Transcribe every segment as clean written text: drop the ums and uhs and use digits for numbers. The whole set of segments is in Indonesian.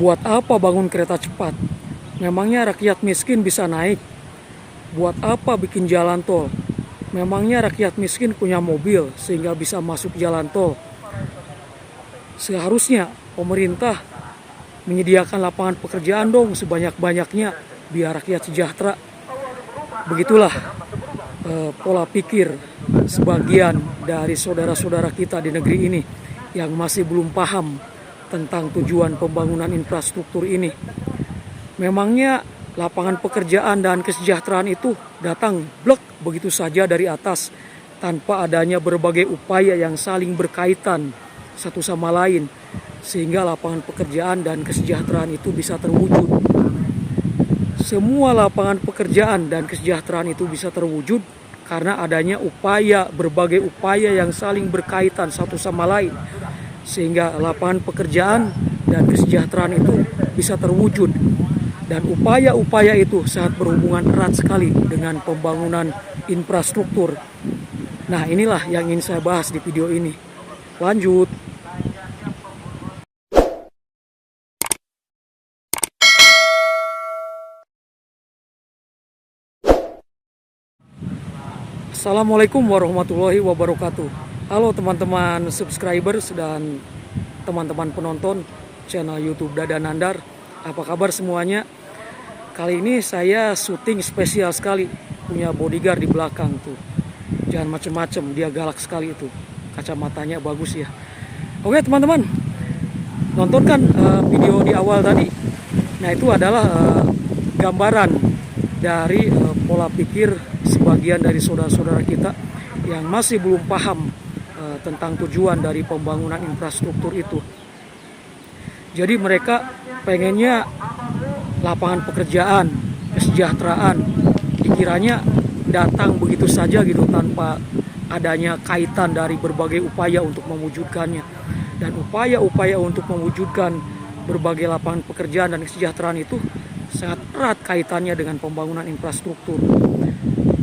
Buat apa bangun kereta cepat? Memangnya rakyat miskin bisa naik? Buat apa bikin jalan tol? Memangnya rakyat miskin punya mobil sehingga bisa masuk jalan tol? Seharusnya pemerintah menyediakan lapangan pekerjaan dong sebanyak-banyaknya biar rakyat sejahtera. Begitulah pola pikir sebagian dari saudara-saudara kita di negeri ini yang masih belum paham tentang tujuan pembangunan infrastruktur ini. Memangnya lapangan pekerjaan dan kesejahteraan itu datang blek begitu saja dari atas tanpa adanya berbagai upaya yang saling berkaitan satu sama lain sehingga lapangan pekerjaan dan kesejahteraan itu bisa terwujud. Semua lapangan pekerjaan dan kesejahteraan itu bisa terwujud karena adanya berbagai upaya yang saling berkaitan satu sama lain sehingga lapangan pekerjaan dan kesejahteraan itu bisa terwujud. Dan upaya-upaya itu sangat berhubungan erat sekali dengan pembangunan infrastruktur. Nah, inilah yang ingin saya bahas di video ini. Lanjut. Assalamualaikum warahmatullahi wabarakatuh. Halo teman-teman subscribers dan teman-teman penonton channel YouTube Dada Nandar. Apa kabar semuanya? Kali ini saya syuting spesial sekali. Punya bodyguard di belakang tuh. Jangan macem-macem, dia galak sekali itu. Kacamatanya bagus ya. Oke teman-teman, nonton kan video di awal tadi. Nah itu adalah gambaran dari pola pikir sebagian dari saudara-saudara kita yang masih belum paham tentang tujuan dari pembangunan infrastruktur itu. Jadi mereka pengennya lapangan pekerjaan, kesejahteraan dikiranya datang begitu saja gitu tanpa adanya kaitan dari berbagai upaya untuk mewujudkannya. Dan upaya-upaya untuk mewujudkan berbagai lapangan pekerjaan dan kesejahteraan itu sangat erat kaitannya dengan pembangunan infrastruktur.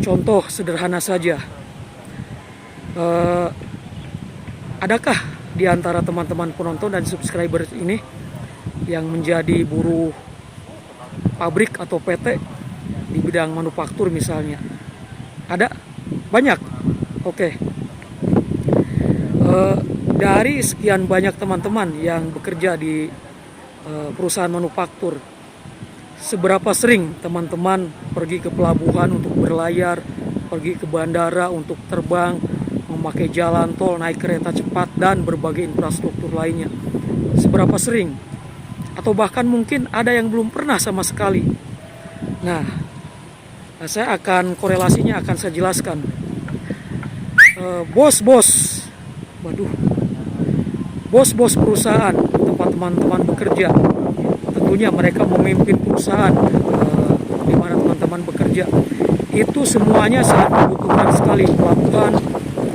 Contoh sederhana saja, adakah di antara teman-teman penonton dan subscriber ini yang menjadi buruh pabrik atau PT di bidang manufaktur misalnya? Ada? Banyak? Oke. Dari sekian banyak teman-teman yang bekerja di perusahaan manufaktur, seberapa sering teman-teman pergi ke pelabuhan untuk berlayar, pergi ke bandara untuk terbang, memakai jalan tol, naik kereta cepat, dan berbagai infrastruktur lainnya? Seberapa sering? Atau bahkan mungkin ada yang belum pernah sama sekali. Nah, saya akan korelasinya akan saya jelaskan. Bos-bos perusahaan tempat teman-teman bekerja, tentunya mereka memimpin perusahaan di mana teman-teman bekerja. Itu semuanya sangat membutuhkan sekali pelabuhan,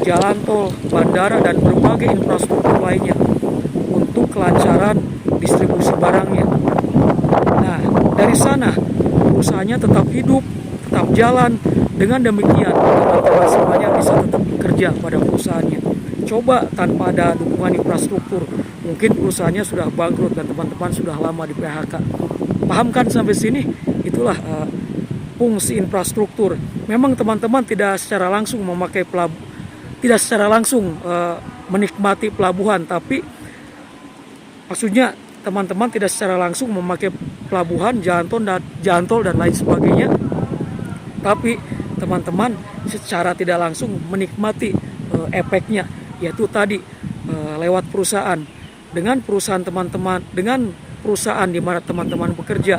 jalan tol, bandara, dan berbagai infrastruktur lainnya untuk kelancaran distribusi barangnya. Nah, dari sana perusahaannya tetap hidup, tetap jalan. Dengan demikian, teman-teman semuanya bisa tetap bekerja pada perusahaannya. Coba tanpa ada dukungan infrastruktur, mungkin perusahaannya sudah bangkrut dan teman-teman sudah lama di PHK. Paham kan sampai sini? Itulah fungsi infrastruktur. Memang teman-teman tidak secara langsung menikmati pelabuhan, tapi maksudnya teman-teman tidak secara langsung memakai pelabuhan, jalan tol dan lain sebagainya. Tapi teman-teman secara tidak langsung menikmati efeknya, yaitu tadi lewat perusahaan. Dengan perusahaan di mana teman-teman bekerja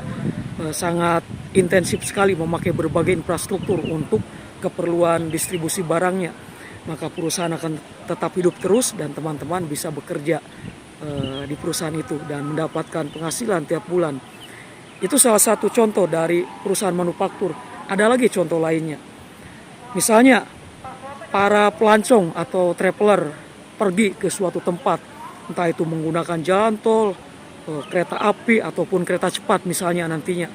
sangat intensif sekali memakai berbagai infrastruktur untuk keperluan distribusi barangnya, maka perusahaan akan tetap hidup terus dan teman-teman bisa bekerja di perusahaan itu dan mendapatkan penghasilan tiap bulan. Itu salah satu contoh dari perusahaan manufaktur. Ada lagi contoh lainnya. Misalnya para pelancong atau traveler pergi ke suatu tempat, entah itu menggunakan jalan tol, kereta api ataupun kereta cepat misalnya nantinya.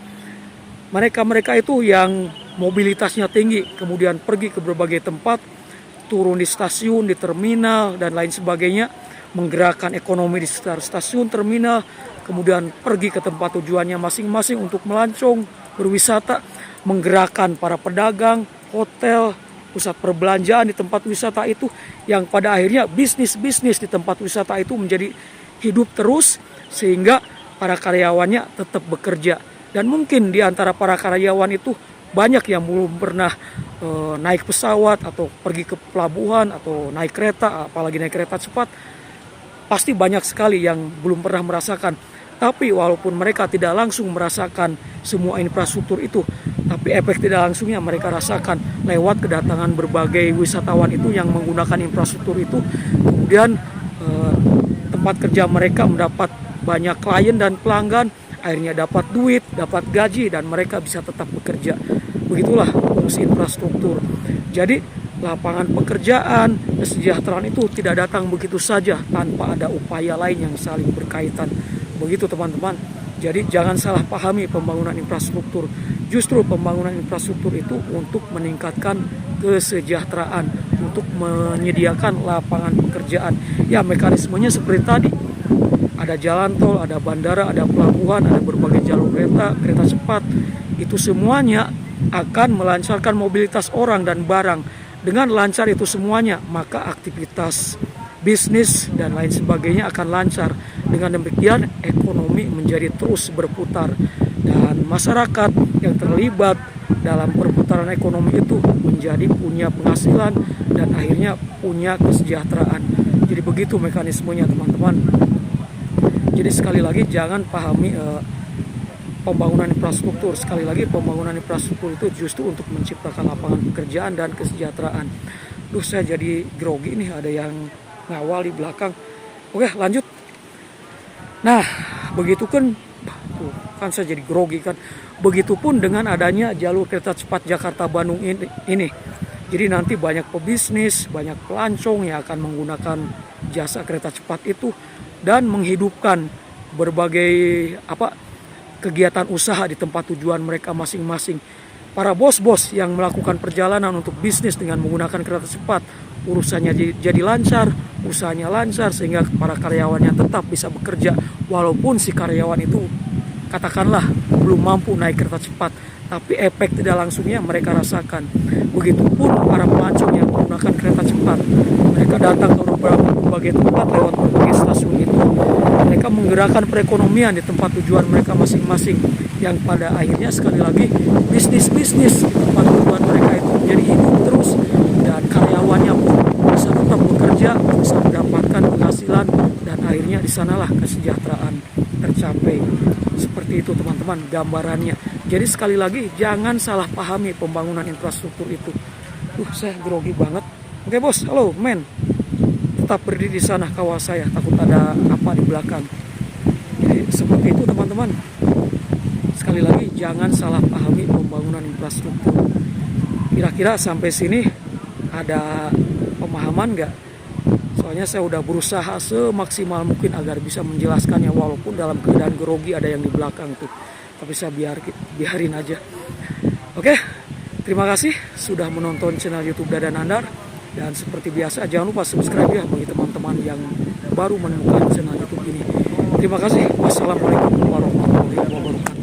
Mereka itu yang mobilitasnya tinggi, kemudian pergi ke berbagai tempat, turun di stasiun, di terminal dan lain sebagainya, menggerakkan ekonomi di sekitar stasiun, terminal, kemudian pergi ke tempat tujuannya masing-masing untuk melancong, berwisata, menggerakkan para pedagang, hotel, pusat perbelanjaan di tempat wisata itu, yang pada akhirnya bisnis-bisnis di tempat wisata itu menjadi hidup terus sehingga para karyawannya tetap bekerja. Dan mungkin di antara para karyawan itu banyak yang belum pernah naik pesawat atau pergi ke pelabuhan atau naik kereta, apalagi naik kereta cepat. Pasti banyak sekali yang belum pernah merasakan. Tapi walaupun mereka tidak langsung merasakan semua infrastruktur itu, tapi efek tidak langsungnya mereka rasakan lewat kedatangan berbagai wisatawan itu yang menggunakan infrastruktur itu. Kemudian tempat kerja mereka mendapat banyak klien dan pelanggan, akhirnya dapat duit, dapat gaji, dan mereka bisa tetap bekerja. Begitulah fungsi infrastruktur. Jadi lapangan pekerjaan, kesejahteraan itu tidak datang begitu saja tanpa ada upaya lain yang saling berkaitan. Begitu teman-teman. Jadi jangan salah pahami pembangunan infrastruktur. Justru pembangunan infrastruktur itu untuk meningkatkan kesejahteraan, untuk menyediakan lapangan pekerjaan. Ya, mekanismenya seperti tadi. Ada jalan tol, ada bandara, ada pelabuhan, ada berbagai jalur kereta, kereta cepat. Itu semuanya akan melancarkan mobilitas orang dan barang. Dengan lancar itu semuanya, maka aktivitas bisnis dan lain sebagainya akan lancar. Dengan demikian ekonomi menjadi terus berputar dan masyarakat yang terlibat dalam perputaran ekonomi itu menjadi punya penghasilan dan akhirnya punya kesejahteraan. Jadi begitu mekanismenya teman-teman. Jadi sekali lagi jangan pahami pembangunan infrastruktur. Sekali lagi pembangunan infrastruktur itu justru untuk menciptakan lapangan pekerjaan dan kesejahteraan. Duh, saya jadi grogi nih, ada yang ngawal di belakang. Oke, lanjut. Nah, begitu kan, tuh, kan saya jadi grogi kan. Begitupun dengan adanya jalur kereta cepat Jakarta-Bandung ini. Jadi nanti banyak pebisnis, banyak pelancong yang akan menggunakan jasa kereta cepat itu dan menghidupkan berbagai kegiatan usaha di tempat tujuan mereka masing-masing. Para bos-bos yang melakukan perjalanan untuk bisnis dengan menggunakan kereta cepat, urusannya jadi lancar, usahanya lancar, sehingga para karyawannya tetap bisa bekerja walaupun si karyawan itu katakanlah belum mampu naik kereta cepat, tapi efek tidak langsungnya mereka rasakan. Begitupun para pelancong yang menggunakan kereta cepat, mereka datang ke berbagai tempat lewat berbagai stasiun itu. Mereka menggerakkan perekonomian di tempat tujuan mereka masing-masing, yang pada akhirnya sekali lagi bisnis-bisnis di tempat tujuan mereka itu menjadi hidup terus, dan karyawannya pun bisa tetap bekerja, bisa mendapatkan penghasilan, dan akhirnya di sanalah kesejahteraan tercapai. Seperti itu teman-teman gambarannya. Jadi sekali lagi jangan salah pahami pembangunan infrastruktur itu. Saya grogi banget. Oke bos, halo men. Tetap berdiri di sana, kawal saya, takut ada apa di belakang. Jadi seperti itu teman-teman. Sekali lagi jangan salah pahami pembangunan infrastruktur. Kira-kira sampai sini ada pemahaman nggak? Soalnya saya udah berusaha semaksimal mungkin agar bisa menjelaskannya, walaupun dalam keadaan grogi ada yang di belakang tuh. Tapi saya biarin aja. Oke, terima kasih sudah menonton channel YouTube Dadan Nandar. Dan seperti biasa jangan lupa subscribe ya bagi teman-teman yang baru menemukan channel YouTube ini. Terima kasih. Wassalamualaikum warahmatullahi wabarakatuh.